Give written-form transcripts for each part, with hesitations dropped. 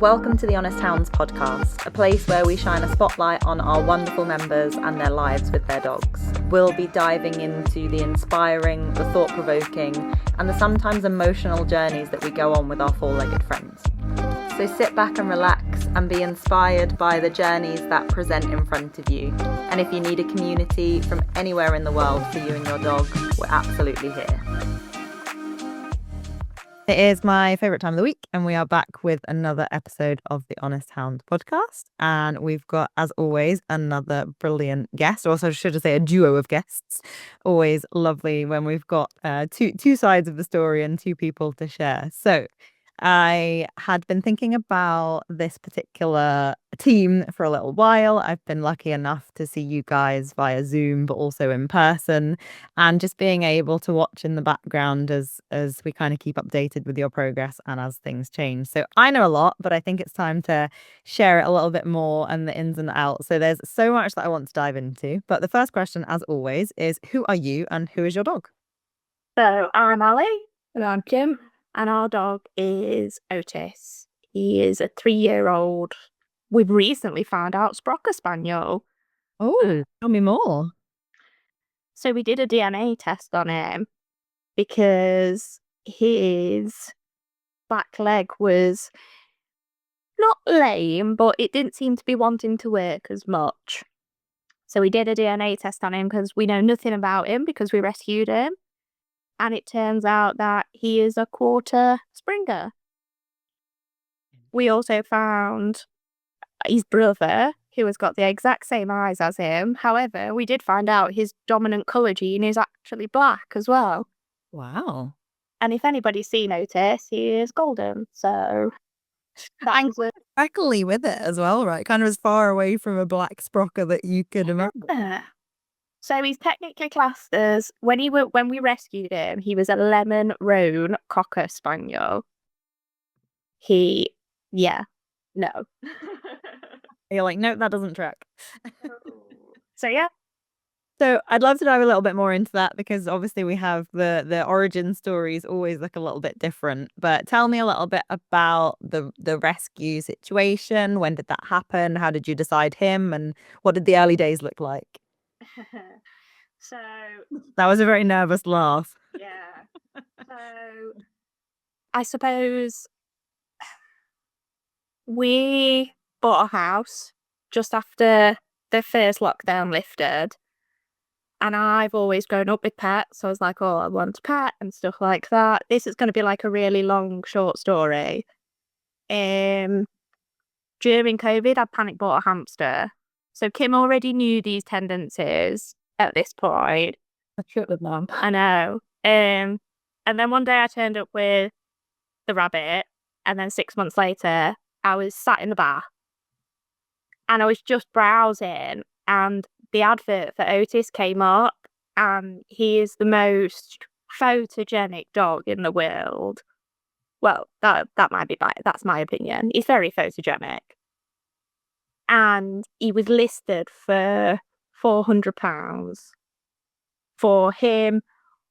Welcome to the Honest Hounds podcast, a place where we shine a spotlight on our wonderful members and their lives with their dogs. We'll be diving into the inspiring, the thought-provoking, and the sometimes emotional journeys that we go on with our four-legged friends. So sit back and relax and be inspired by the journeys that present in front of you. And if you need a community from anywhere in the world for you and your dog, we're absolutely here. It is my favourite time of the week, and we are back with another episode of the Honest Hounds podcast. And we've got, as always, another brilliant guest, or should I say a duo of guests. Always lovely when we've got two sides of the story and two people to share. So I had been thinking about this particular team for a little while. I've been lucky enough to see you guys via Zoom, but also in person, and just being able to watch in the background as we kind of keep updated with your progress and as things change. So I know a lot, but I think it's time to share it a little bit more and the ins and outs. So there's so much that I want to dive into. But the first question, as always, is who are you and who is your dog? So I'm Ali. And I'm Kim. And our dog is Otis. He is a 3-year-old. We've recently found out Sprocker Spaniel. Oh, tell me more. So we did a DNA test on him because his back leg was not lame, but it didn't seem to be wanting to work as much. So we did a DNA test on him because we know nothing about him because we rescued him. And it turns out that he is a quarter Springer. We also found his brother, who has got the exact same eyes as him. However, we did find out his dominant colour gene is actually black as well. Wow. And if anybody's seen Otis, he is golden. So thanks freckly with it as well, right? Kind of as far away from a black Sprocker that you could imagine. So he's technically classed as, when we rescued him, he was a lemon roan cocker spaniel. No. You're like, no, that doesn't track. So yeah. So I'd love to dive a little bit more into that because obviously we have the origin stories always look a little bit different. But tell me a little bit about the rescue situation. When did that happen? How did you decide him? And what did the early days look like? So that was a very nervous laugh. Yeah. So I suppose we bought a house just after the first lockdown lifted. And I've always grown up with pets. So I was like, oh, I want a pet and stuff like that. This is going to be like a really long, short story. During COVID, I panic bought a hamster. So Kim already knew these tendencies at this point. I should have known. I know. And then one day I turned up with the rabbit. And then 6 months later, I was sat in the bath. And I was just browsing. And the advert for Otis came up. And he is the most photogenic dog in the world. Well, that might be bad. That's my opinion. He's very photogenic. And he was listed for £400 for him,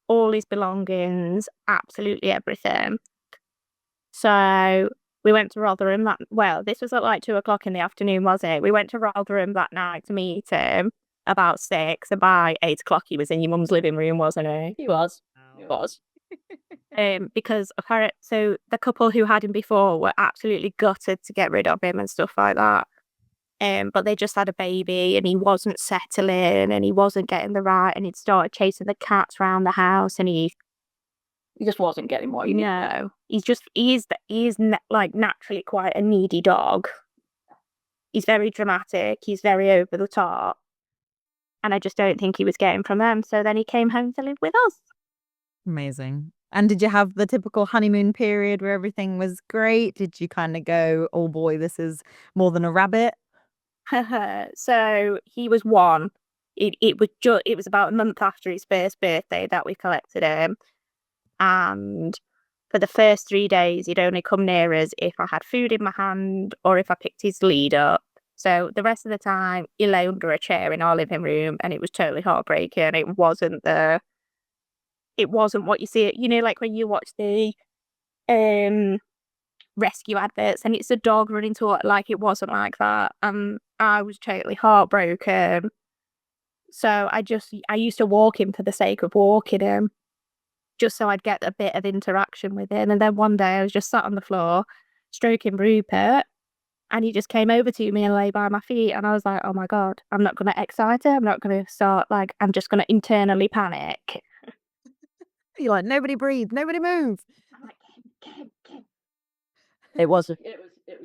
all his belongings, absolutely everything. So we went to Rotherham this was at like 2:00 in the afternoon, was it? We went to Rotherham that night to meet him about 6, and by 8:00 he was in your mum's living room, wasn't he? He was. He was. Because so the couple who had him before were absolutely gutted to get rid of him and stuff like that. But they just had a baby and he wasn't settling and he wasn't getting the right, and he'd started chasing the cats around the house, and he just wasn't getting what he needed. No, he is like naturally quite a needy dog. He's very dramatic. He's very over the top. And I just don't think he was getting from them. So then he came home to live with us. Amazing. And did you have the typical honeymoon period where everything was great? Did you kind of go, oh boy, this is more than a rabbit? So he was 1. It was about a month after his first birthday that we collected him. And for the first 3 days, he'd only come near us if I had food in my hand or if I picked his lead up. So the rest of the time, he lay under a chair in our living room, and it was totally heartbreaking. It wasn't what you see, like when you watch the rescue adverts, and it's a dog running toward, like, it wasn't like that. And I was totally heartbroken. So I used to walk him for the sake of walking him, just so I'd get a bit of interaction with him. And then one day I was just sat on the floor stroking Rupert, and he just came over to me and lay by my feet. And I was like, oh my God, I'm not going to excite her. I'm not going to start, like, I'm just going to internally panic. You're like, nobody breathe, nobody move. I'm like, Kim. It was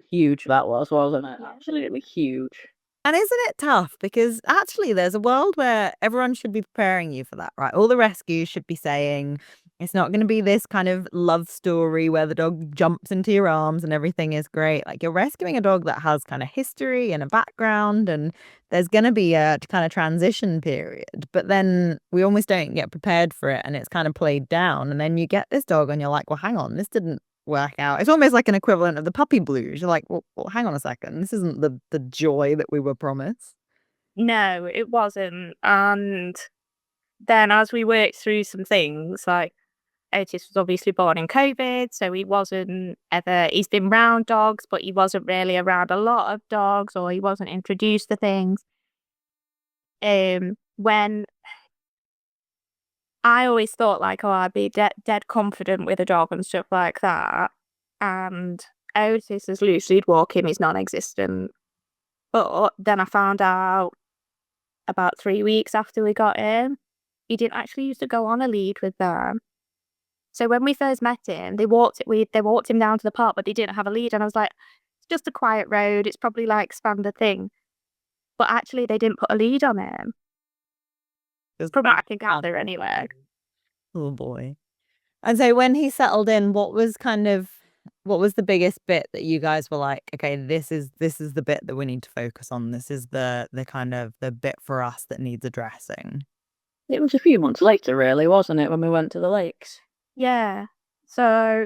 huge, that was, wasn't it? Yeah. Absolutely huge. And isn't it tough? Because actually, there's a world where everyone should be preparing you for that, right? All the rescues should be saying it's not going to be this kind of love story where the dog jumps into your arms and everything is great. Like, you're rescuing a dog that has kind of history and a background, and there's going to be a kind of transition period. But then we almost don't get prepared for it, and it's kind of played down. And then you get this dog, and you're like, well, hang on, this didn't work out. It's almost like an equivalent of the puppy blues. You're like, well, hang on a second. This isn't the joy that we were promised. No, it wasn't. And then as we worked through some things, like, Otis was obviously born in COVID, so he's been around dogs, but he wasn't really around a lot of dogs, or he wasn't introduced to things. When I always thought, like, oh, I'd be dead confident with a dog and stuff like that. And Otis's loose lead walking is non-existent. But then I found out about 3 weeks after we got him, he didn't actually used to go on a lead with them. So when we first met him, they walked him down to the park, but they didn't have a lead. And I was like, it's just a quiet road. It's probably like standard thing. But actually, they didn't put a lead on him. From what I can gather, anyway. Oh boy. And so when he settled in, what was the biggest bit that you guys were like, okay, this is the bit that we need to focus on. This is the kind of the bit for us that needs addressing. It was a few months later, really, wasn't it, when we went to the lakes? Yeah. So,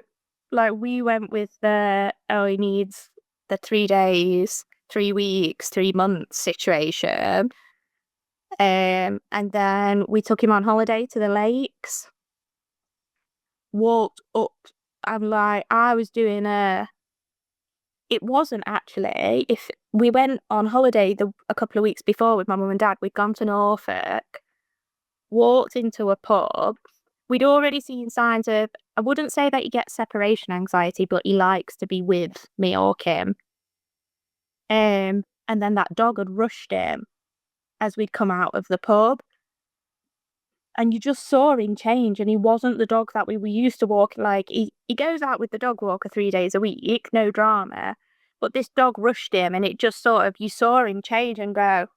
like, we went with he needs the 3 days, 3 weeks, 3 months situation. And then we took him on holiday to the lakes. Walked up, and like, it wasn't actually, if we went on holiday a couple of weeks before with my mum and dad, we'd gone to Norfolk, walked into a pub. We'd already seen signs of, I wouldn't say that he gets separation anxiety, but he likes to be with me or Kim. And then that dog had rushed him as we'd come out of the pub. And you just saw him change, and he wasn't the dog that we were used to walking. Like, he goes out with the dog walker 3 days a week, no drama. But this dog rushed him, and it just sort of, you saw him change and go,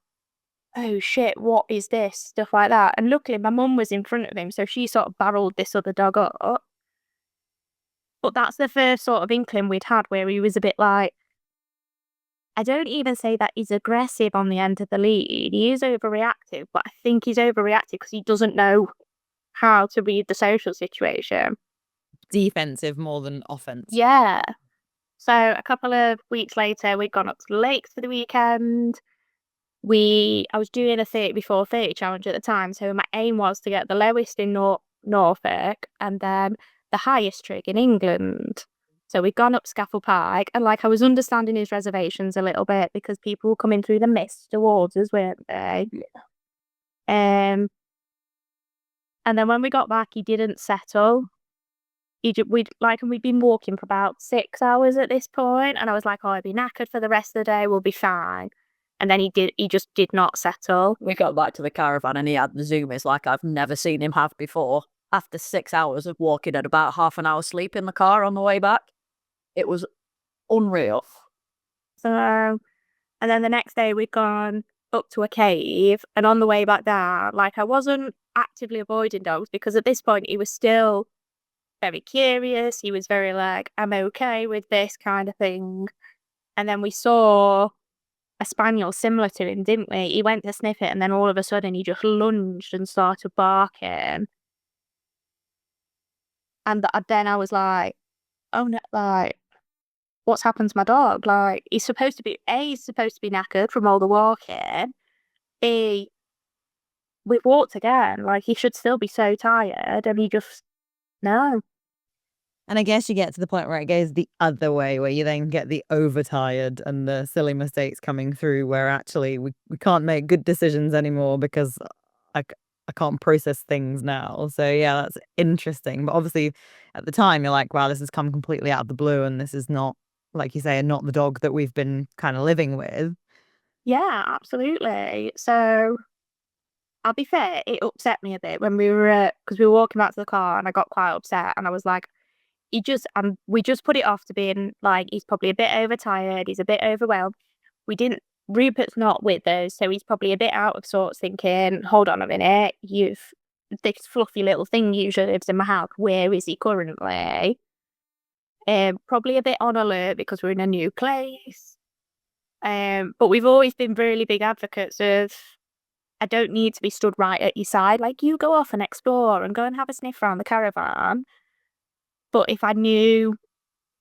oh shit, what is this? Stuff like that. And luckily my mum was in front of him, so she sort of barreled this other dog up. But that's the first sort of inkling we'd had where he was a bit like, I don't even say that he's aggressive on the end of the lead. He is overreactive, but I think he's overreactive because he doesn't know how to read the social situation. Defensive more than offensive. Yeah. So a couple of weeks later, we'd gone up to the lakes for the weekend. I was doing a 30 before 30 challenge at the time, so my aim was to get the lowest in Norfolk and then the highest trig in England. So we'd gone up Scafell Pike, and like, I was understanding his reservations a little bit because people were coming through the mist towards us, weren't they? Yeah. And then when we got back, he didn't settle. We'd been walking for about 6 hours at this point, and I was like, oh, I'll be knackered for the rest of the day, we'll be fine. And then he just did not settle. We got back to the caravan and he had the zoomies like I've never seen him have before. After 6 hours of walking and about half an hour sleep in the car on the way back, it was unreal. So, and then the next day we'd gone up to a cave, and on the way back down, like, I wasn't actively avoiding dogs because at this point he was still very curious. He was very like, I'm okay with this kind of thing. And then we saw a spaniel similar to him, didn't we? He went to sniff it, and then all of a sudden he just lunged and started barking. And then I was like, oh no, like, what's happened to my dog? Like, he's supposed to be knackered from all the walking. We've walked again, like, he should still be so tired, and he just, no. And I guess you get to the point where it goes the other way, where you then get the overtired and the silly mistakes coming through, where actually we can't make good decisions anymore because I can't process things now. So yeah, that's interesting. But obviously at the time you're like, wow, this has come completely out of the blue and this is not, like you say, not the dog that we've been kind of living with. Yeah, absolutely. So I'll be fair, it upset me a bit when we were because we were walking back to the car and I got quite upset and I was like, we just put it off to being like he's probably a bit overtired, he's a bit overwhelmed. We didn't Rupert's not with us, so he's probably a bit out of sorts thinking, hold on a minute, you've this fluffy little thing usually lives in my house. Where is he currently? Probably a bit on alert because we're in a new place. But we've always been really big advocates of I don't need to be stood right at your side. Like, you go off and explore and go and have a sniff around the caravan. But if I knew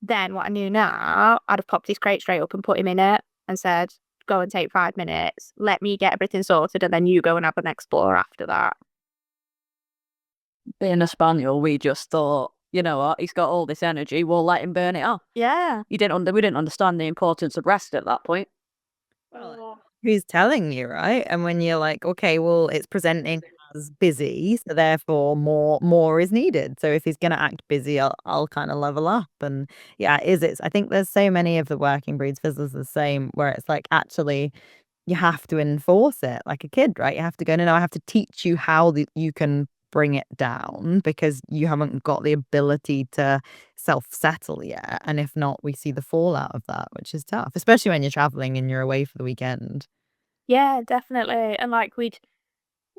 then what I knew now, I'd have popped his crate straight up and put him in it and said, go and take 5 minutes. Let me get everything sorted and then you go and have an explore after that. Being a spaniel, we just thought, you know what, he's got all this energy, we'll let him burn it off. Yeah. We didn't understand the importance of rest at that point. Well, who's telling you, right? And when you're like, okay, well, it's presenting as busy, so therefore more is needed. So if he's gonna act busy, I'll kind of level up. And yeah, it's I think there's so many of the working breeds fizzlers the same, where it's like actually you have to enforce it like a kid, right? You have to go, no, I have to teach you how you can bring it down because you haven't got the ability to self-settle yet. And if not, we see the fallout of that, which is tough, especially when you're traveling and you're away for the weekend. Yeah, definitely. And like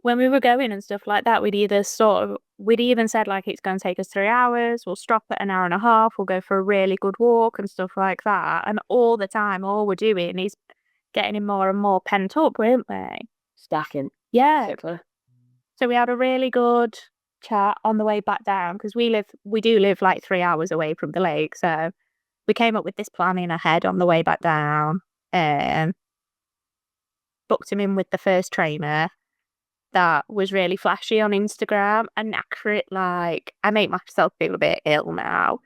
when we were going and stuff like that, we'd even said like it's going to take us 3 hours. We'll stop at an hour and a half. We'll go for a really good walk and stuff like that. And all the time, all we're doing is getting him more and more pent up, weren't we? Stacking. Yeah. Particularly. So we had a really good chat on the way back down because we do live like 3 hours away from the lake. So we came up with this plan in our head on the way back down and booked him in with the first trainer that was really flashy on Instagram and accurate. Like, I make myself feel a bit ill now.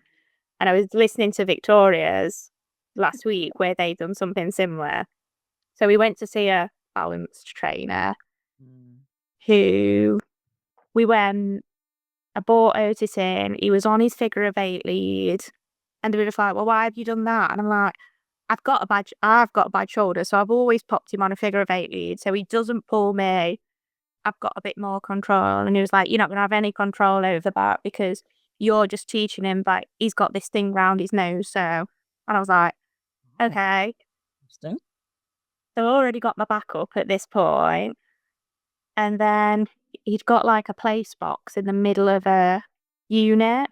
And I was listening to Victoria's last week where they'd done something similar. So we went to see a balanced trainer who we went, I bought Otis in, he was on his figure of 8 lead. And they were just like, well, why have you done that? And I'm like, I've got a bad shoulder, so I've always popped him on a figure of 8 lead, so he doesn't pull me. I've got a bit more control. And he was like, you're not going to have any control over that because you're just teaching him, but he's got this thing round his nose. So, and I was like, okay. Interesting. So I already got my back up at this point. And then he'd got like a place box in the middle of a unit.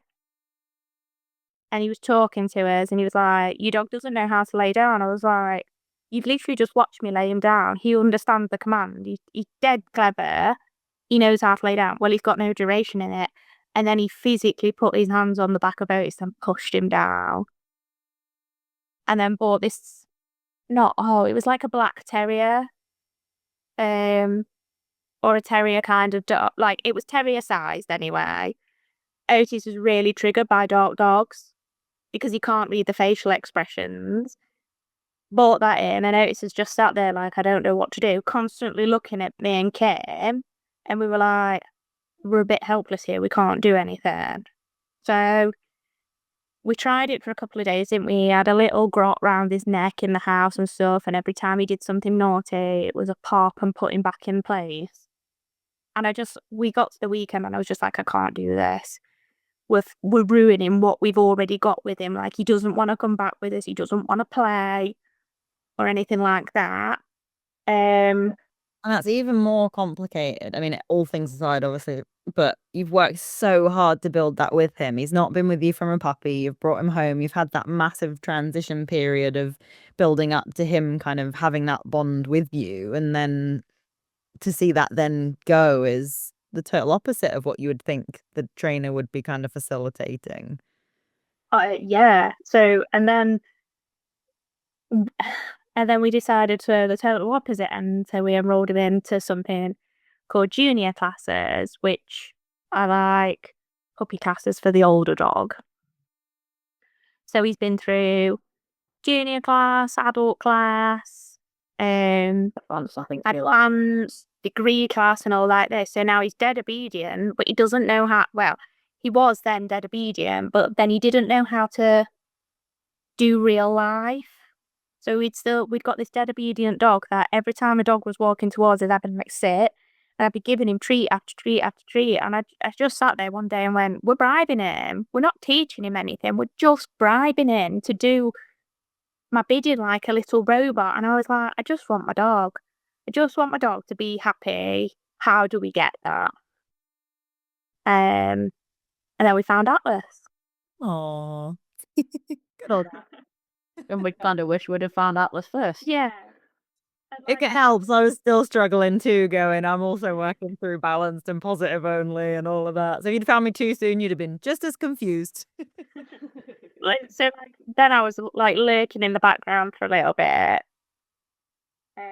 And he was talking to us and he was like, your dog doesn't know how to lay down. I was like, you've literally just watched me lay him down. He understands the command. He's dead clever. He knows how to lay down. Well, he's got no duration in it. And then he physically put his hands on the back of Otis and pushed him down. And then bought this, it was like a black terrier. Or a terrier kind of dog. Like, it was terrier sized anyway. Otis was really triggered by dark dogs because he can't read the facial expressions. Bought that in, and Otis is just sat there like, I don't know what to do, constantly looking at me and Kim. And we were like, we're a bit helpless here, we can't do anything. So we tried it for a couple of days, didn't we? He had a little grot round his neck in the house and stuff, and every time he did something naughty, it was a pop and put him back in place. And we got to the weekend and I was just like, I can't do this. We're ruining what we've already got with him. Like, he doesn't want to come back with us. He doesn't want to play or anything like that. And that's even more complicated. I mean, all things aside, obviously, but you've worked so hard to build that with him. He's not been with you from a puppy. You've brought him home. You've had that massive transition period of building up to him kind of having that bond with you. And then to see that then go is the total opposite of what you would think the trainer would be kind of facilitating. Yeah. So, and then we decided to the total opposite end. So we enrolled him into something called junior classes, which are like puppy classes for the older dog. So he's been through junior class, adult class, Advanced, I think. advanced, degree class and all like this. So now he's dead obedient, but he doesn't know how, well, he was then dead obedient, but then he didn't know how to do real life. So we'd got this dead obedient dog that every time a dog was walking towards us, I'd be like, sit, and I'd be giving him treat after treat after treat. And I just sat there one day and went, we're bribing him. We're not teaching him anything. We're just bribing him to do my bidding like a little robot. And I was like, I just want my dog. I just want my dog to be happy. How do we get that? And then we found Atlas. Aww. Good old. And we kind of wish we'd have found Atlas first. Yeah. It helps. I was still struggling too, going, I'm also working through balanced and positive only and all of that. So if you'd found me too soon, you'd have been just as confused. Then I was like lurking in the background for a little bit.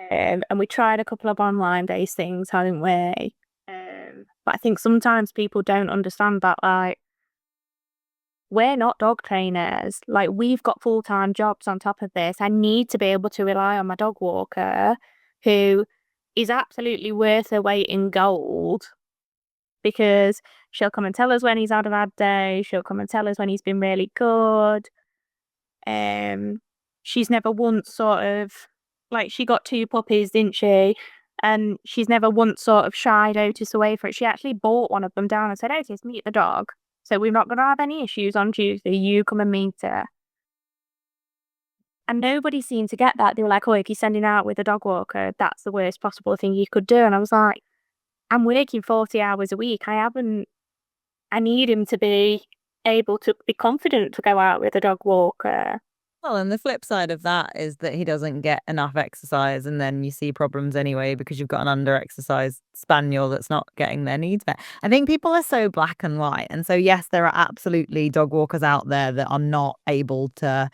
And we tried a couple of online-based things, hadn't we? But I think sometimes people don't understand that, like, we're not dog trainers. Like, we've got full-time jobs on top of this. I need to be able to rely on my dog walker, who is absolutely worth her weight in gold, because she'll come and tell us when he's had a bad day. She'll come and tell us when he's been really good. She's never once sort of, like, she got 2 puppies, didn't she? And she's never once sort of shied Otis away for it. She actually bought one of them down and said, Otis, meet the dog. So we're not going to have any issues on Tuesday. You come and meet her. And nobody seemed to get that. They were like, oh, if you're sending out with a dog walker, that's the worst possible thing you could do. And I was like, I'm working 40 hours a week. I need him to be able to be confident to go out with a dog walker. Well, and the flip side of that is that he doesn't get enough exercise, and then you see problems anyway because you've got an under-exercised spaniel that's not getting their needs met. I think people are so black and white, and so yes, there are absolutely dog walkers out there that are not able to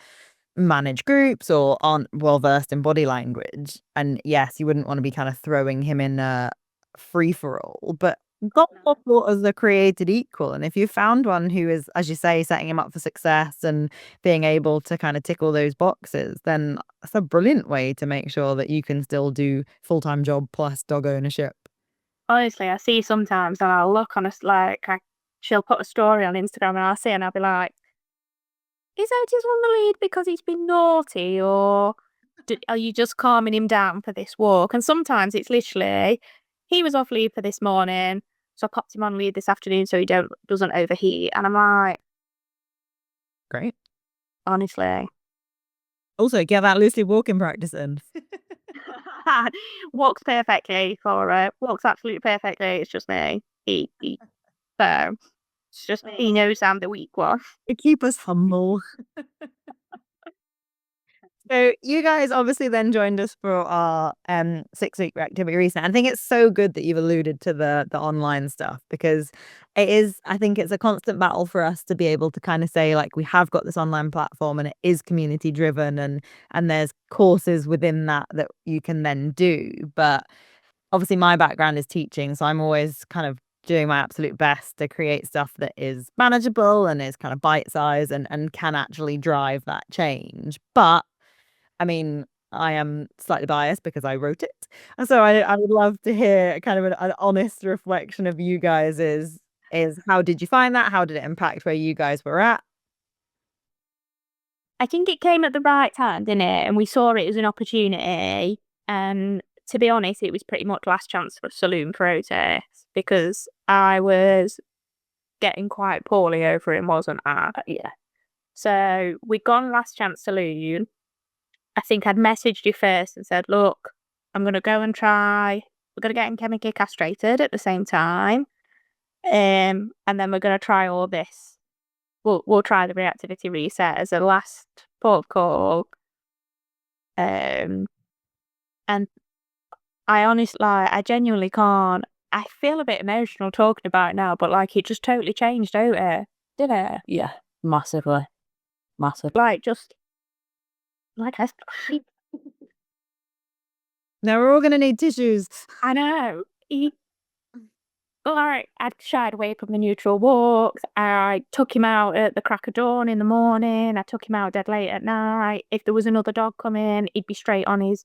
manage groups or aren't well versed in body language. And yes, you wouldn't want to be kind of throwing him in a free for all, but not all daughters are created equal. And if you found one who is, as you say, setting him up for success and being able to kind of tick all those boxes, then that's a brilliant way to make sure that you can still do full-time job plus dog ownership. Honestly, I see sometimes and I'll look on she'll put a story on Instagram and I'll see and I'll be like, is Otis on the lead because he's been naughty, or are you just calming him down for this walk? And sometimes it's literally, he was off lead for this morning, so I popped him on lead this afternoon so he doesn't overheat. And I'm like, Great. honestly. Also, get that loosely walking practice in. Walks perfectly for her. Walks absolutely perfectly. It's just me. So it's just he knows I'm the weak one. To keep us humble. So you guys obviously then joined us for our 6-week activity recently. I think it's so good that you've alluded to the online stuff, because I think it's a constant battle for us to be able to kind of say, like, we have got this online platform and it is community driven, and there's courses within that you can then do. But obviously my background is teaching, so I'm always kind of doing my absolute best to create stuff that is manageable and is kind of bite-sized and can actually drive that change. But I mean, I am slightly biased because I wrote it. And so I would love to hear kind of an honest reflection of you guys is how did you find that? How did it impact where you guys were at? I think it came at the right time, didn't it? And we saw it as an opportunity. And to be honest, it was pretty much last chance for saloon protests, because I was getting quite poorly over him, wasn't I? Yeah. So we'd gone last chance saloon. I think I'd messaged you first and said, look, I'm going to go and try. We're going to get him chemically castrated at the same time. And then we're going to try all this. We'll try the reactivity reset as a last port of call. And I genuinely can't. I feel a bit emotional talking about it now, but like, it just totally changed out it, didn't it? Yeah, massively. Like, just like Now we're all going to need tissues. I know. Like, I'd shied away from the neutral walks. I took him out at the crack of dawn in the morning. I took him out dead late at night. If there was another dog coming, he'd be straight on his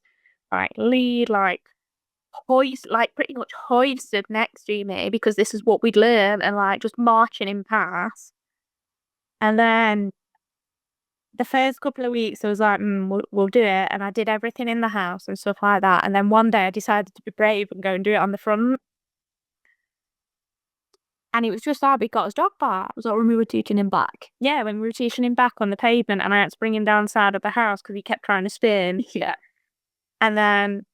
lead, pretty much hoisted next to me because this is what we'd learned, and just marching him past. And then the first couple of weeks, I was like, we'll do it. And I did everything in the house and stuff like that. And then one day I decided to be brave and go and do it on the front. And it was just how we got his dog back. Was that when we were teaching him back? Yeah, when we were teaching him back on the pavement, and I had to bring him down the side of the house because he kept trying to spin. Yeah. And then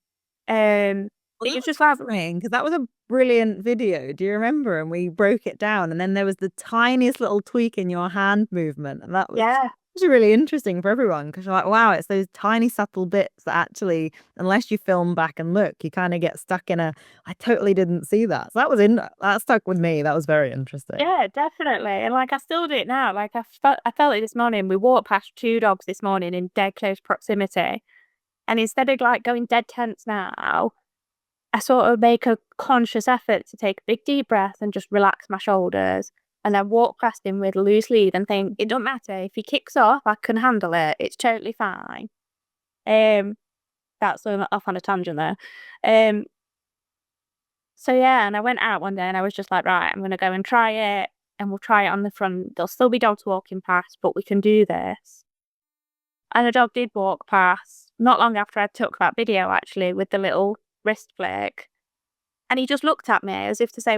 it was just because that was a brilliant video. Do you remember? And we broke it down, and then there was the tiniest little tweak in your hand movement, and that was really interesting for everyone because you're like, wow, it's those tiny subtle bits that actually, unless you film back and look, you kind of get stuck in I totally didn't see that. So that stuck with me. That was very interesting. Yeah, definitely. And I still do it now. I felt it this morning. We walked past 2 dogs this morning in dead close proximity, and instead of going dead tense now, I sort of make a conscious effort to take a big deep breath and just relax my shoulders, and then walk past him with a loose lead and think, it don't matter. If he kicks off, I can handle it. It's totally fine. That's off on a tangent there. So yeah, and I went out one day and I was just like, right, I'm going to go and try it, and we'll try it on the front. There'll still be dogs walking past, but we can do this. And the dog did walk past not long after I took that video, actually, with the little wrist flick. And he just looked at me as if to say,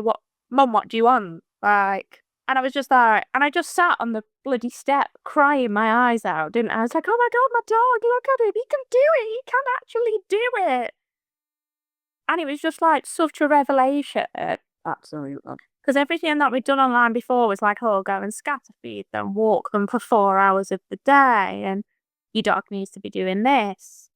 Mum, what do you want? And I was just and I just sat on the bloody step crying my eyes out, didn't I? I was like, oh my God, my dog, look at him. He can do it. He can actually do it. And it was just such a revelation. Absolutely. Because everything that we'd done online before was go and scatter feed them, walk them for 4 hours of the day, and your dog needs to be doing this.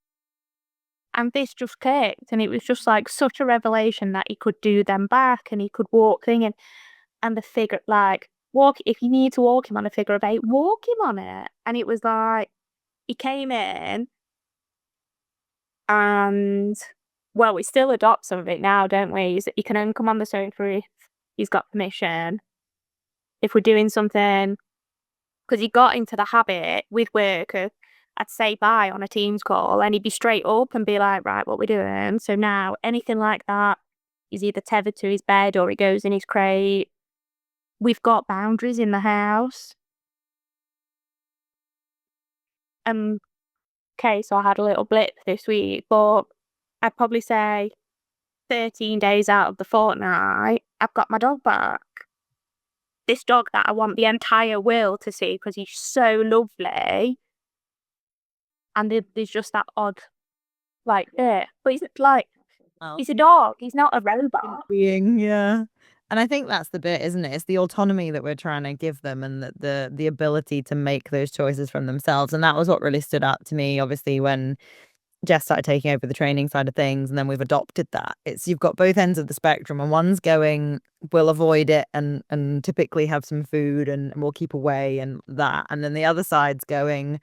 And this just clicked, and it was just such a revelation that he could do them back, and he could walk thing, and the figure, walk, if you need to walk him on a figure of 8, walk him on it. And it was he came in, and, well, we still adopt some of it now, don't we? He can only come on the sofa if he's got permission. If we're doing something, because he got into the habit with work of, I'd say bye on a Teams call, and he'd be straight up and be like, right, what we doing? So now, anything like that, he's either tethered to his bed or he goes in his crate. We've got boundaries in the house. Okay, so I had a little blip this week, but I'd probably say 13 days out of the fortnight, I've got my dog back. This dog that I want the entire world to see because he's so lovely. And there's just that odd, but he's he's a dog. He's not a robot. Being, yeah. And I think that's the bit, isn't it? It's the autonomy that we're trying to give them, and the ability to make those choices from themselves. And that was what really stood out to me, obviously, when Jess started taking over the training side of things, and then we've adopted that. It's, you've got both ends of the spectrum, and one's going, we'll avoid it and typically have some food and we'll keep away and that. And then the other side's going,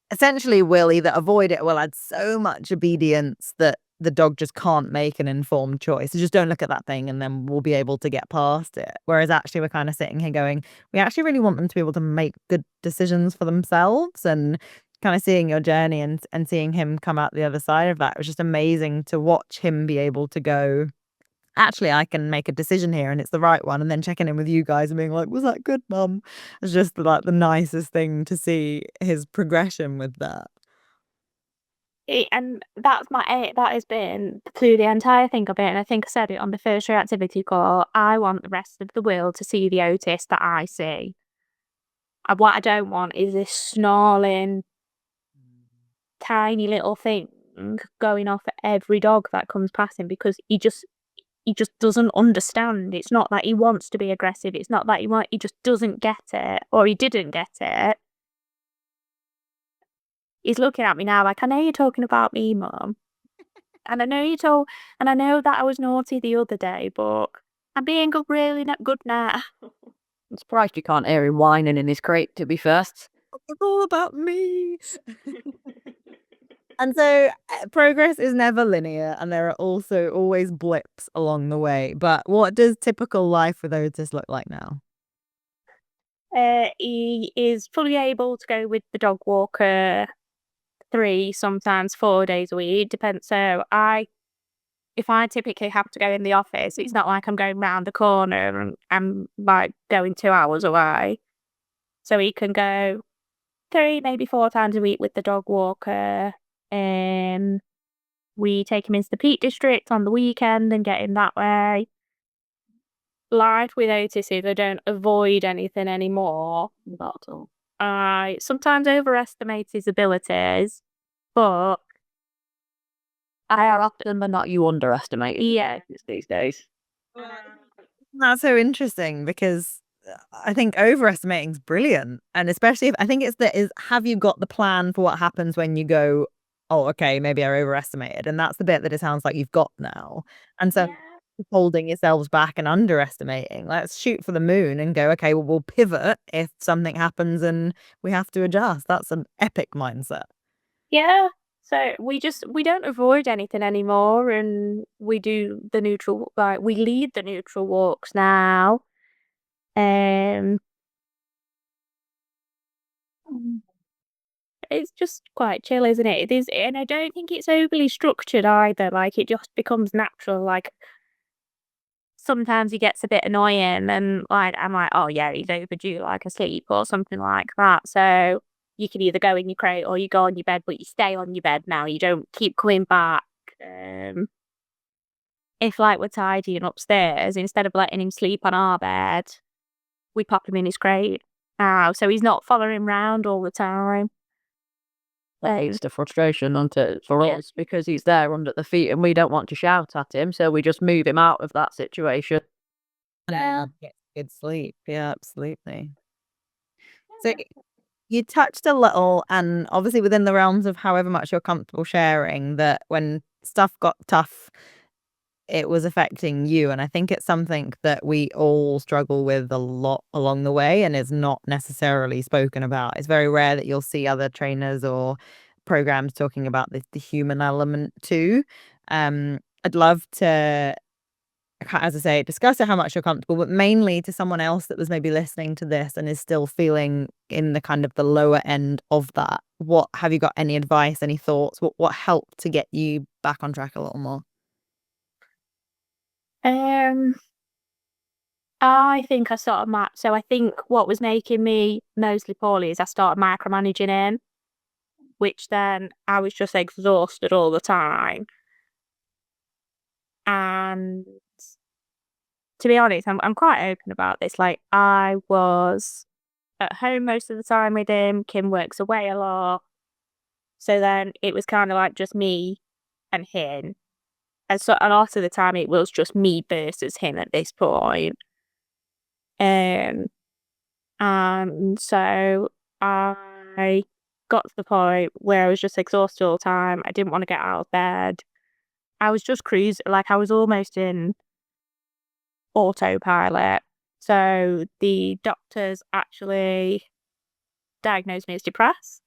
essentially, we'll either avoid it or we'll add so much obedience that the dog just can't make an informed choice. So just don't look at that thing and then we'll be able to get past it. Whereas actually we're kind of sitting here going, we actually really want them to be able to make good decisions for themselves. And kind of seeing your journey and seeing him come out the other side of that, it was just amazing to watch him be able to go, actually, I can make a decision here and it's the right one. And then checking in with you guys and being like, was that good, Mum? It's just the nicest thing to see his progression with that. And that's that has been through the entire thing of it. And I think I said it on the first year activity call. I want the rest of the world to see the Otis that I see. And what I don't want is this snarling, tiny little thing going off at every dog that comes past him, because he just doesn't understand. It's not that he wants to be aggressive. It's not that he just doesn't get it, or he didn't get it. He's looking at me now I know you're talking about me, Mum. And I know that I was naughty the other day, but I'm being really not good now. I'm surprised you can't hear him whining in his crate, to be first. It's all about me. And so progress is never linear, and there are also always blips along the way. But what does typical life with Otis look like now? He is fully able to go with the dog walker 3, sometimes 4 days a week. Depends. So if I typically have to go in the office, it's not like I'm going round the corner and I'm like going 2 hours away. So he can go 3, maybe 4 times a week with the dog walker. We take him into the Peak District on the weekend and get him that way. Life with Otis is I don't avoid anything anymore. Not at all. I sometimes overestimate his abilities, but How often than not you underestimate yeah. these days. That's so interesting because I think overestimating is brilliant, and especially if I think have you got the plan for what happens when you go, oh, okay, maybe I overestimated, and that's the bit that it sounds like you've got now, and so Yeah. holding yourselves back and underestimating. Let's shoot for the moon and go, okay, well, we'll pivot if something happens and we have to adjust. That's an epic mindset. Yeah. So we don't avoid anything anymore, and we do the neutral, like we lead the neutral walks now. Um, it's just quite chill, isn't it? It is, and I don't think it's overly structured either. Like it just becomes natural. Like sometimes he gets a bit annoying, and like I'm like, oh yeah, he's overdue, like a sleep or something like that. So you can either go in your crate or you go on your bed, but you stay on your bed now. You don't keep coming back. If like we're tidying upstairs, instead of letting him sleep on our bed, we pop him in his crate now, so he's not following round all the time. It's the frustration for Yeah. us because he's there under the feet and we don't want to shout at him, so we just move him out of that situation. Yeah. Get good sleep. Yeah, absolutely. So you touched a little, and obviously within the realms of however much you're comfortable sharing, that when stuff got tough, it was affecting you. And I think it's something that we all struggle with a lot along the way and is not necessarily spoken about. It's very rare that you'll see other trainers or programs talking about the human element too. I'd love to, as I say, discuss it how much you're comfortable, but mainly to someone else that was maybe listening to this and is still feeling in the kind of the lower end of that. What have you got any advice, any thoughts? What helped to get you back on track a little more? Um, I think I sort of so I think what was making me mostly poorly is I started micromanaging him, which then I was just exhausted all the time. And to be honest, I'm quite open about this. Like I was at home most of the time with him. Kim works away a lot. So then it was kind of like just me and him. And so a lot of the time it was just me versus him at this point. Um, and so I got to the point where I was just exhausted all the time. I didn't want to get out of bed. I was just cruising, like I was almost in autopilot. So the doctors actually diagnosed me as depressed.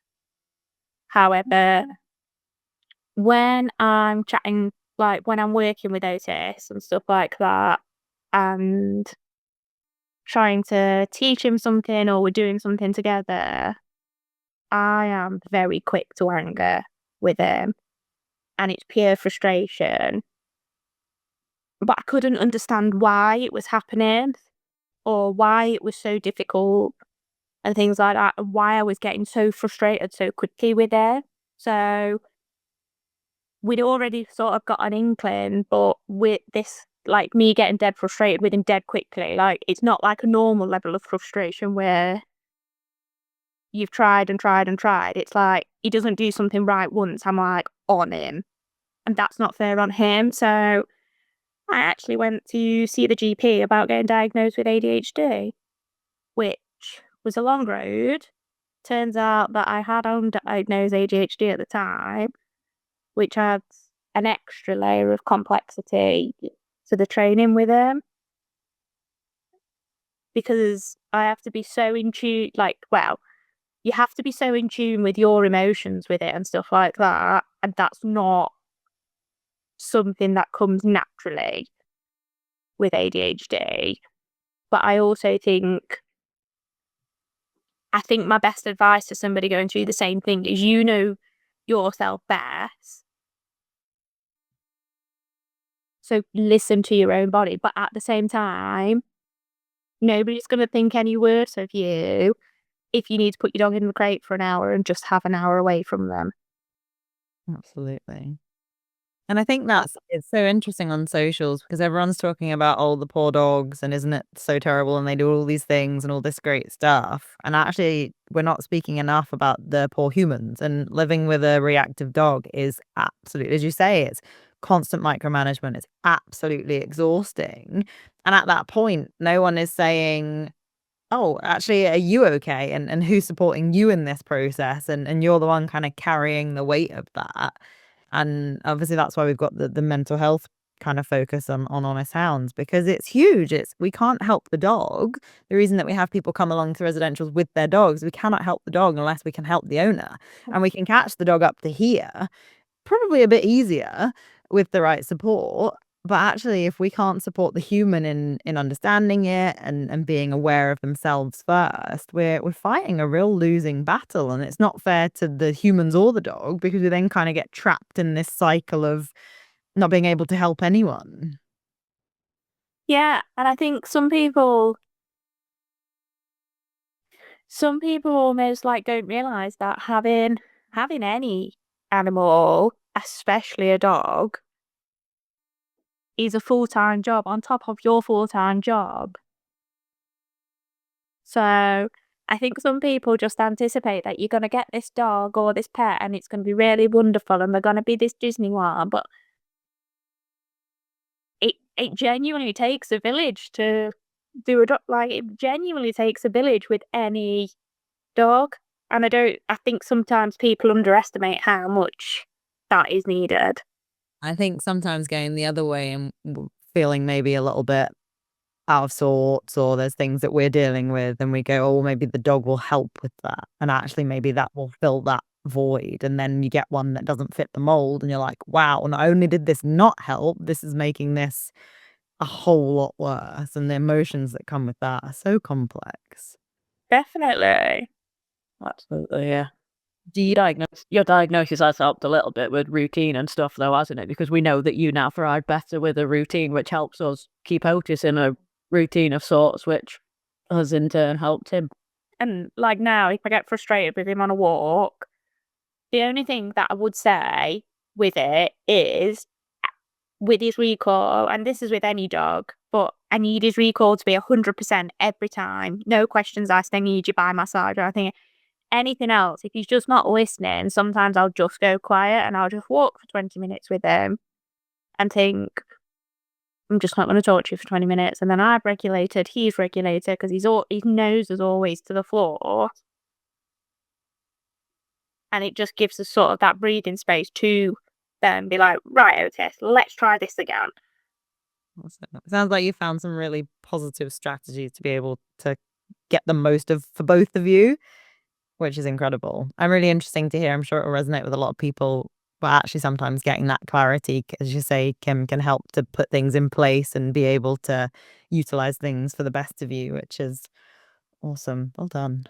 However, when I'm chatting, like when I'm working with Otis and stuff like that, and trying to teach him something or we're doing something together, I am very quick to anger with him and it's pure frustration. But I couldn't understand why it was happening or why it was so difficult and things like that, and why I was getting so frustrated so quickly with it. So we'd already sort of got an inkling, but with this, like me getting dead frustrated with him dead quickly, like it's not like a normal level of frustration where you've tried and tried and tried. It's like he doesn't do something right once, I'm like on him, and that's not fair on him. So I actually went to see the GP about getting diagnosed with ADHD, which was a long road. Turns out that I had undiagnosed ADHD at the time, which adds an extra layer of complexity to the training with him. Because I have to be so in tune, like, well, you have to be so in tune with your emotions with it and stuff like that. And that's not something that comes naturally with ADHD. But I also think my best advice to somebody going through the same thing is you know yourself best. So listen to your own body. But at the same time, nobody's going to think any worse of you if you need to put your dog in the crate for an hour and just have an hour away from them. Absolutely. And I think it's so interesting on socials because everyone's talking about, oh, the poor dogs and isn't it so terrible and they do all these things and all this great stuff. And actually, we're not speaking enough about the poor humans, and living with a reactive dog is absolutely, as you say, it's constant micromanagement. It's absolutely exhausting. And at that point, no one is saying, oh, actually, are you okay? And who's supporting you in this process? And you're the one kind of carrying the weight of that. And obviously that's why we've got the mental health kind of focus on Honest Hounds, because it's huge. We can't help the dog. The reason that we have people come along to residentials with their dogs, we cannot help the dog unless we can help the owner. And we can catch the dog up to here, probably a bit easier with the right support. But actually, if we can't support the human in understanding it and being aware of themselves first, we're fighting a real losing battle. And it's not fair to the humans or the dog, because we then kind of get trapped in this cycle of not being able to help anyone. Yeah, and I think some people almost like don't realize that having any animal, especially a dog, is a full-time job on top of your full-time job. So I think some people just anticipate that you're going to get this dog or this pet and it's going to be really wonderful and they're going to be this Disney one, but it genuinely takes a village to do a dog. Like, it genuinely takes a village with any dog. And I think sometimes people underestimate how much that is needed. I think sometimes going the other way and feeling maybe a little bit out of sorts, or there's things that we're dealing with and we go, oh, maybe the dog will help with that. And actually maybe that will fill that void. And then you get one that doesn't fit the mold and you're like, wow, not only did this not help, this is making this a whole lot worse. And the emotions that come with that are so complex. Definitely. Absolutely, yeah. Your diagnosis has helped a little bit with routine and stuff, though, hasn't it? Because we know that you now thrive better with a routine, which helps us keep Otis in a routine of sorts, which has in turn helped him. And like now, if I get frustrated with him on a walk, the only thing that I would say with it is with his recall, and this is with any dog, but I need his recall to be 100% every time. No questions asked. I need you by my side. Or I think anything else, if he's just not listening, sometimes I'll just go quiet and I'll just walk for 20 minutes with him and think, I'm just not going to talk to you for 20 minutes. And then I've regulated, he's regulated, because his nose is always to the floor. And it just gives us sort of that breathing space to then be like, right, Otis, let's try this again. Awesome. It sounds like you found some really positive strategies to be able to get the most of for both of you, which is incredible. I'm really interesting to hear. I'm sure it will resonate with a lot of people. But actually, sometimes getting that clarity, as you say, Kim, can help to put things in place and be able to utilize things for the best of you, which is awesome. Well done.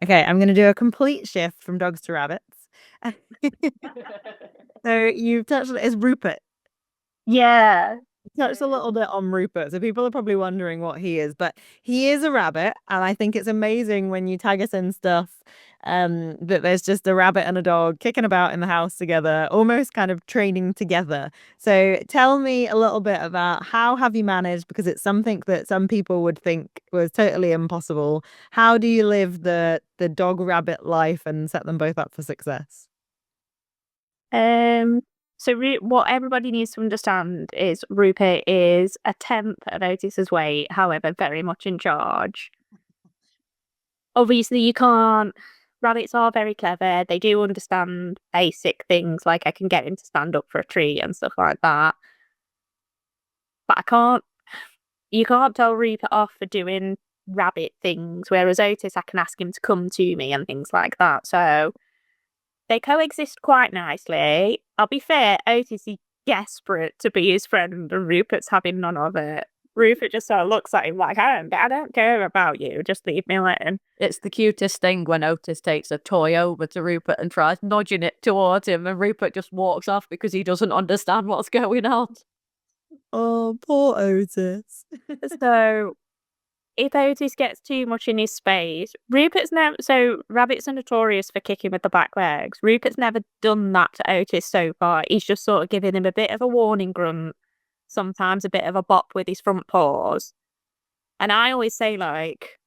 Okay, I'm going to do a complete shift from dogs to rabbits. So you've touched on it as Rupert. Yeah. Touched a little bit on Rupert, so people are probably wondering what he is, but he is a rabbit, and I think it's amazing when you tag us in stuff that there's just a rabbit and a dog kicking about in the house together, almost kind of training together. So tell me a little bit about how have you managed, because it's something that some people would think was totally impossible. How do you live the dog rabbit life and set them both up for success? So what everybody needs to understand is Rupert is a tenth of Otis's weight, however, very much in charge. Obviously, you can't. Rabbits are very clever. They do understand basic things, like I can get him to stand up for a tree and stuff like that. But you can't tell Rupert off for doing rabbit things, whereas Otis, I can ask him to come to me and things like that. So they coexist quite nicely. I'll be fair, Otis is desperate to be his friend, and Rupert's having none of it. Rupert just sort of looks at him like, I don't care about you, just leave me alone. It's the cutest thing when Otis takes a toy over to Rupert and tries nudging it towards him, and Rupert just walks off because he doesn't understand what's going on. Oh, poor Otis. So if Otis gets too much in his space, so rabbits are notorious for kicking with the back legs. Rupert's never done that to Otis so far. He's just sort of giving him a bit of a warning grunt, sometimes a bit of a bop with his front paws. And I always say, like,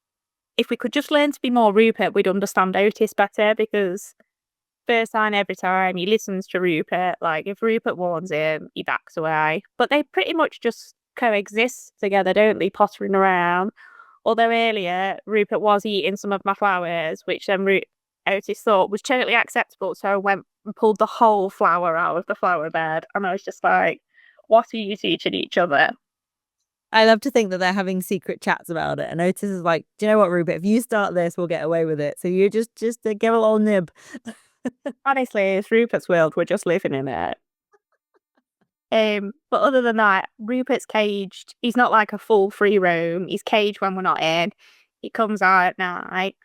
if we could just learn to be more Rupert, we'd understand Otis better, because first sign every time he listens to Rupert. Like, if Rupert warns him, he backs away. But they pretty much just coexist together, don't they, pottering around. Although earlier, Rupert was eating some of my flowers, which Otis thought was totally acceptable, so I went and pulled the whole flower out of the flower bed, and I was just like, what are you teaching each other? I love to think that they're having secret chats about it, and Otis is like, do you know what, Rupert, if you start this, we'll get away with it. So you just give a little nib. Honestly, it's Rupert's world, we're just living in it. But other than that, Rupert's caged. He's not like a full free roam. He's caged when we're not in. He comes out at night.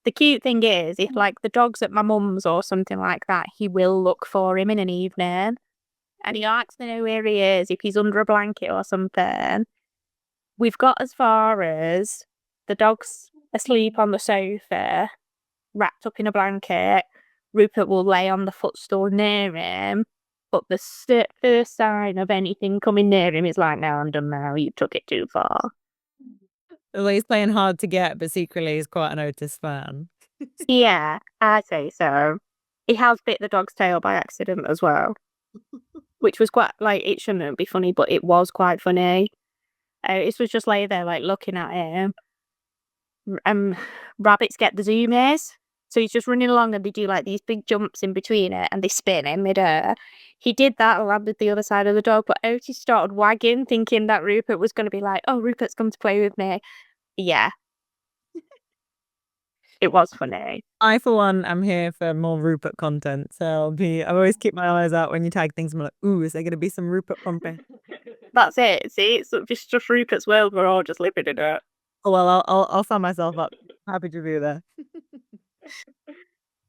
The cute thing is, if like the dog's at my mum's or something like that, he will look for him in an evening. And he likes to know where he is, if he's under a blanket or something. We've got as far as the dog's asleep on the sofa, wrapped up in a blanket. Rupert will lay on the footstool near him. But the first sign of anything coming near him is like, no, I'm done now. You took it too far. Well, he's playing hard to get, but secretly he's quite an Otis fan. Yeah, I'd say so. He has bit the dog's tail by accident as well, which was quite, like, it shouldn't be funny, but it was quite funny. It was just lay there, like, looking at him. Rabbits get the zoomies. So he's just running along and they do like these big jumps in between it and they spin in midair. He did that and landed the other side of the dog, but Otis started wagging, thinking that Rupert was going to be like, oh, Rupert's come to play with me. Yeah. It was funny. I, for one, am here for more Rupert content. So I always keep my eyes out when you tag things. I'm like, ooh, is there going to be some Rupert content? That's it. See, it's just Rupert's world. We're all just living in it. Oh, well, I'll sign myself up. Happy to be there.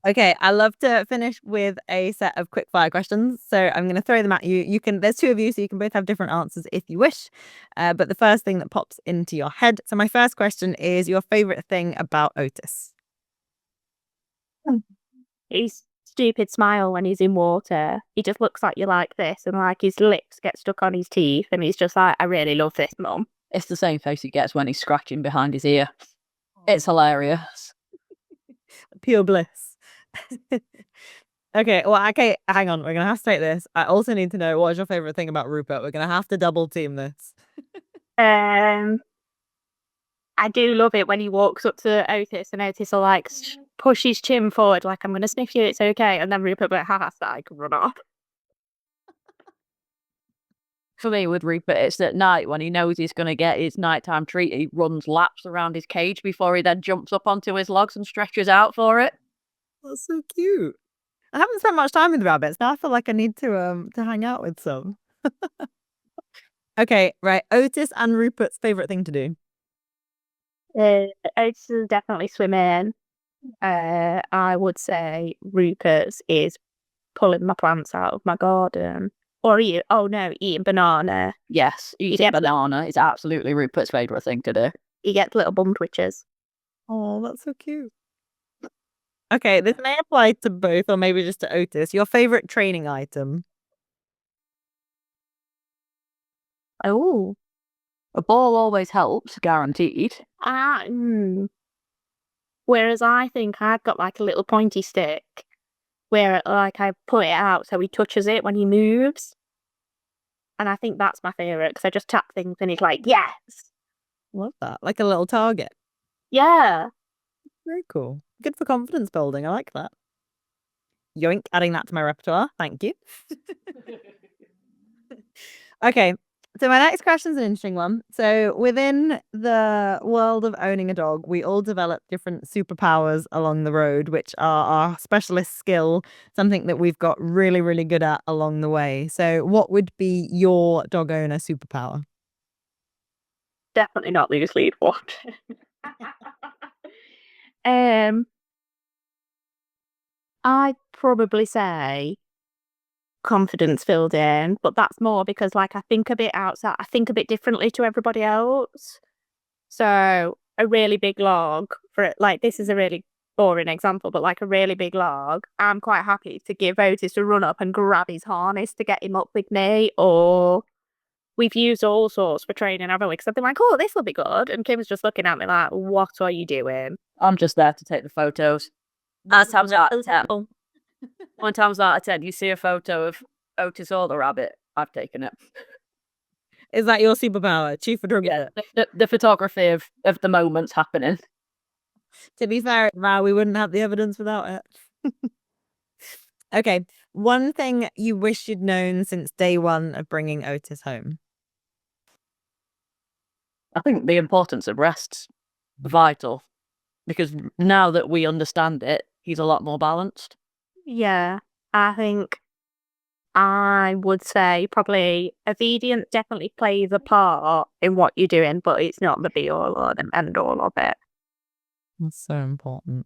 Okay, I love to finish with a set of quick fire questions. So I'm going to throw them at you. There's two of you, so you can both have different answers if you wish. But the first thing that pops into your head. So my first question is your favorite thing about Otis. His stupid smile when he's in water. He just looks like you like this, and like his lips get stuck on his teeth, and he's just like, I really love this, Mum. It's the same face he gets when he's scratching behind his ear. It's hilarious. Pure bliss. Okay, hang on. We're gonna have to take this. I also need to know, what is your favorite thing about Rupert? We're gonna have to double team this. I do love it when he walks up to Otis and Otis will like push his chin forward like, I'm going to sniff you, it's okay. And then Rupert will be like, haha, I can run off. For me, with Rupert, it's at night when he knows he's going to get his nighttime treat. He runs laps around his cage before he then jumps up onto his logs and stretches out for it. That's so cute. I haven't spent much time with rabbits. Now I feel like I need to hang out with some. Okay, right. Otis and Rupert's favorite thing to do. Otis is definitely swimming. I would say Rupert's is pulling my plants out of my garden. Or eating banana. Yes, eating banana is absolutely Rupert's favourite thing to do. He gets little bum twitches. Oh, that's so cute. Okay, this may apply to both, or maybe just to Otis. Your favorite training item? Oh. A ball always helps, guaranteed. Whereas I think I've got like a little pointy stick where like I put it out so he touches it when he moves. And I think that's my favourite because I just tap things and he's like, yes. Love that. Like a little target. Yeah. Very cool. Good for confidence building. I like that. Yoink, adding that to my repertoire. Thank you. Okay, So my next question is an interesting one. So within the world of owning a dog, we all develop different superpowers along the road, which are our specialist skill, something that we've got really, really good at along the way. So what would be your dog owner superpower? Definitely not lose lead one. I'd probably say confidence filled in, but that's more because like I think a bit outside. I think a bit differently to everybody else. So a really big log for it, like this is a really boring example, but like a really big log, I'm quite happy to give Otis a run up and grab his harness to get him up with me, or we've used all sorts for training, haven't we? Because I've been like, oh, this will be good. And Kim's just looking at me like, what are you doing? I'm just there to take the photos. 9 times out of 10. 1 times out of 10, you see a photo of Otis or the rabbit, I've taken it. Is that your superpower? Chief photographer? Yeah, the photography of the moments happening. To be fair, we wouldn't have the evidence without it. Okay. One thing you wish you'd known since day one of bringing Otis home? I think the importance of rest's vital, because now that we understand it, he's a lot more balanced. Yeah, I think I would say probably obedience definitely plays a part in what you're doing, but it's not the be all or the end all of it. That's so important.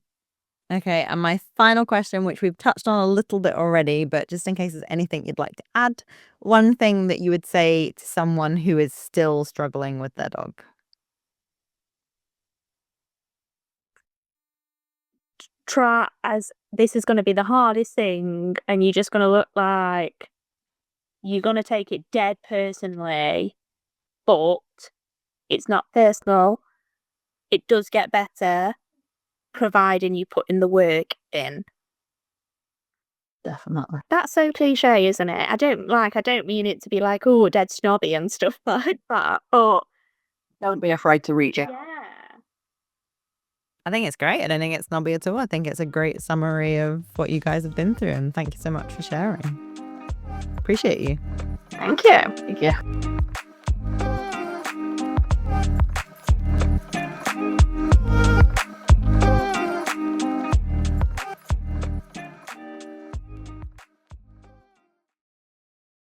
Okay, and my final question, which we've touched on a little bit already, but just in case there's anything you'd like to add, one thing that you would say to someone who is still struggling with their dog? Try as this is going to be the hardest thing, and you're just going to look like you're going to take it dead personally, but it's not personal. It does get better, providing you put in the work in. Definitely. That's so cliche, isn't it? I don't mean it to be like, oh, dead snobby and stuff like that, but Don't be afraid to reach it. yeah. I think it's great. I don't think it's snobby at all. I think it's a great summary of what you guys have been through, and thank you so much for sharing. Appreciate you. Thank you. Yeah.